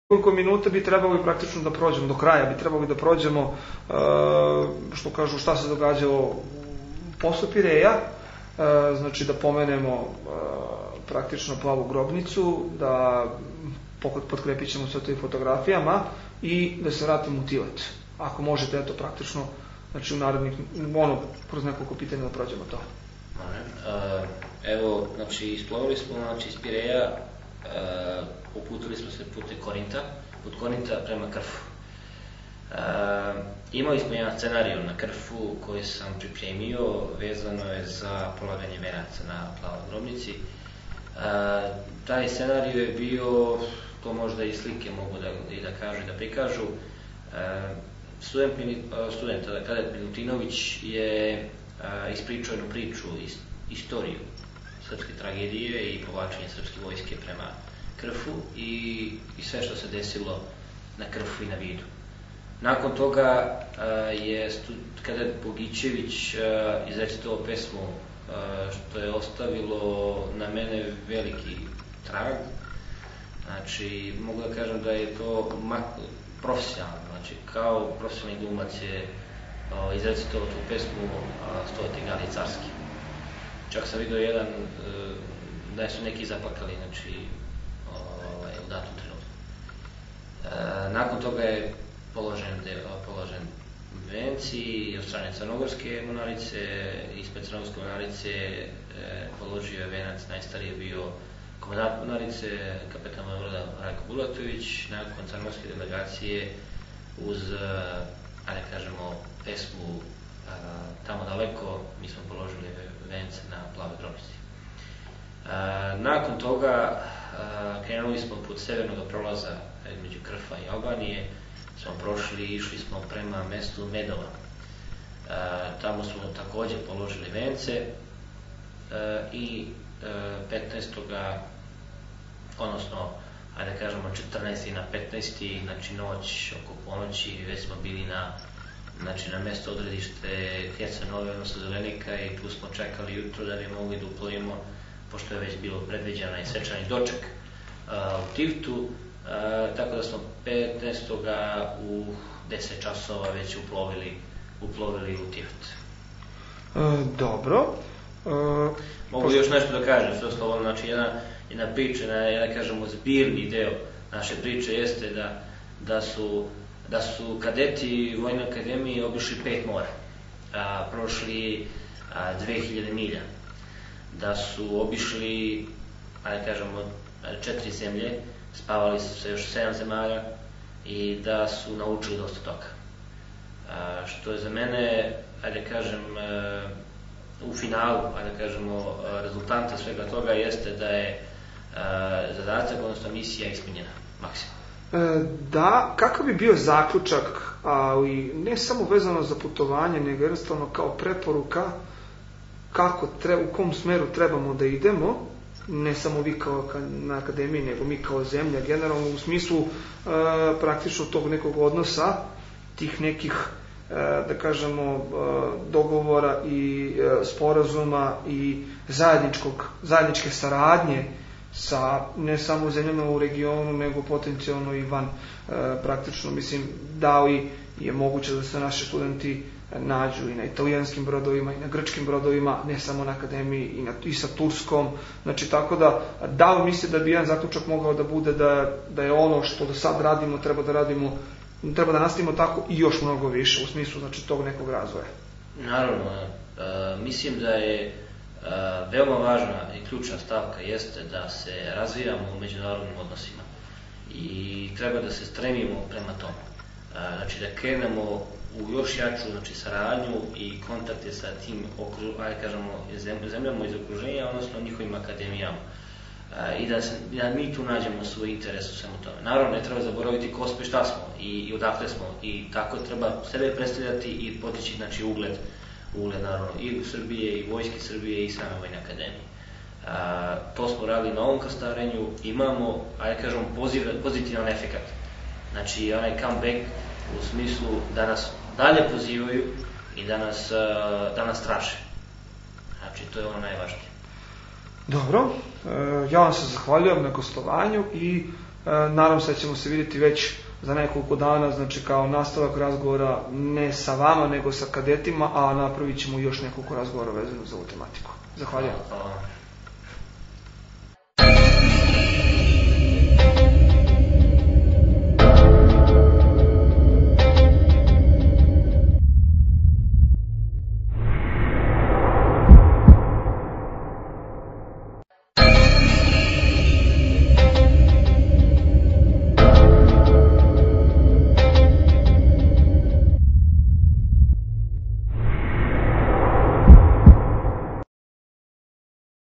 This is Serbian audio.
koliko minuta bi trebalo praktično da prođemo, do kraja bi trebalo da prođemo, što kažu, šta se događalo posle Pireja, znači da pomenemo praktično Plavu grobnicu, da potkrepit ćemo sve to i fotografijama i da se vratimo u Tilet. Ako možete, eto, praktično, znači u narednih, kroz nekoliko pitanja da prođemo to. Evo, znači, isplovili smo, iz Pireja, uputili smo se putem Korinta, od Korinta prema Krfu. Imali smo jedan scenariju na Krfu koji sam pripremio, vezano je za polaganje venaca na Plavoj grobnici. Taj scenariju je bio, to možda i slike mogu da kažu i da prikažu, student Kadet Milutinović je ispričao jednu priču, istoriju srpske tragedije i povlačenje srpske vojske prema Krfu i sve što se desilo na Krfu i na Vidu. Nakon toga je Kadet Bogićević izrecitovao pesmu, što je ostavilo na mene veliki trag. Znači, mogu da kažem da je to profesionalno, znači kao profesionalni glumac je izrecitovao tu pesmu Stojati Gali Carski. Čak sam vidio jedan, da su neki zaplakali, znači, u datom trenutku. Nakon toga je položen venci od strane Crnogorske mornarice, ispred Crnogorske mornarice položio je venac, najstariji je bio komandant mornarice, kapetan vojvoda Rajko Bulatović. Nakon crnogorske delegacije uz, ajde kažemo, pesmu Tamo daleko, mi smo položili vence na Plavoj grobnici. Nakon toga krenuli smo put severnog prolaza između Krfa i Albanije, smo prošli i išli smo prema mestu Medova. Tamo smo takođe položili vence i 15. odnosno, ajde kažemo 14. na 15. znači noć oko ponoći, već smo bili na mesto odredište Herceg-Nove, odnosno Zelenika, i tu smo čekali jutro da bi mogli da uplovimo, pošto je već bilo predviđena i svečani doček u Tivtu, tako da smo 15. u 10 časova već uplovili u Tivat. Dobro. Mogu još nešto da kažem, sve slovo, znači jedna priča, da kažemo zbirni deo naše priče jeste da su kadeti Vojne akademije obišli 5 mora, prošli 2000 milja, da su obišli, ajde kažemo, 4 zemlje, spavali su se još 7 zemalja i da su naučili dosta toga. Što je za mene, ajde kažem, u finalu, ajde kažemo, rezultanta svega toga jeste da je zadatak, odnosno misija ispunjena maksimalno. Da, kakav bi bio zaključak, ali ne samo vezano za putovanje, nego jednostavno kao preporuka u kom smeru trebamo da idemo, ne samo vi kao na akademiji, nego mi kao zemlja, generalno u smislu praktično tog nekog odnosa, tih nekih, da kažemo, dogovora i sporazuma i zajedničke saradnje sa ne samo zemljama u regionu, nego potencijalno i van. Praktično, mislim, da li je moguće da se naši studenti nađu i na italijanskim brodovima i na grčkim brodovima, ne samo na akademiji, i sa turskom. Znači, tako da li mislite da bi jedan zaključak mogao da bude da je ono što do sad radimo, treba da nastavimo tako i još mnogo više, u smislu, znači, tog nekog razvoja? Naravno, mislim da je veoma važna i ključna stavka jeste da se razvijamo u međunarodnim odnosima i treba da se stremimo prema tomu. Znači, da krenemo u još jaču, znači, saradnju i kontakte sa tim, ajde kažemo, zemljama iz okruženja, odnosno njihovim akademijama. I da mi tu nađemo svoj interes u svemu tome. Naravno, ne treba zaboraviti ko smo i šta smo i odakle smo, i tako treba sebe predstavljati i potići, znači, ugled naravno i Srbije i Vojske Srbije i same Vojne akademije. To smo radili na ovom krstarenju, imamo, ajde kažemo, pozitivan efekat. Znači, onaj comeback u smislu da nas dalje pozivaju i da nas traže. Znači, to je ono najvažnije. Dobro, ja vam se zahvaljujem na gostovanju i Nadam se da ćemo se vidjeti već za nekoliko dana, znači kao nastavak razgovora ne sa vama, nego sa kadetima, a napravit ćemo još nekoliko razgovora vezano za ovu tematiku. Zahvaljujem. Hvala.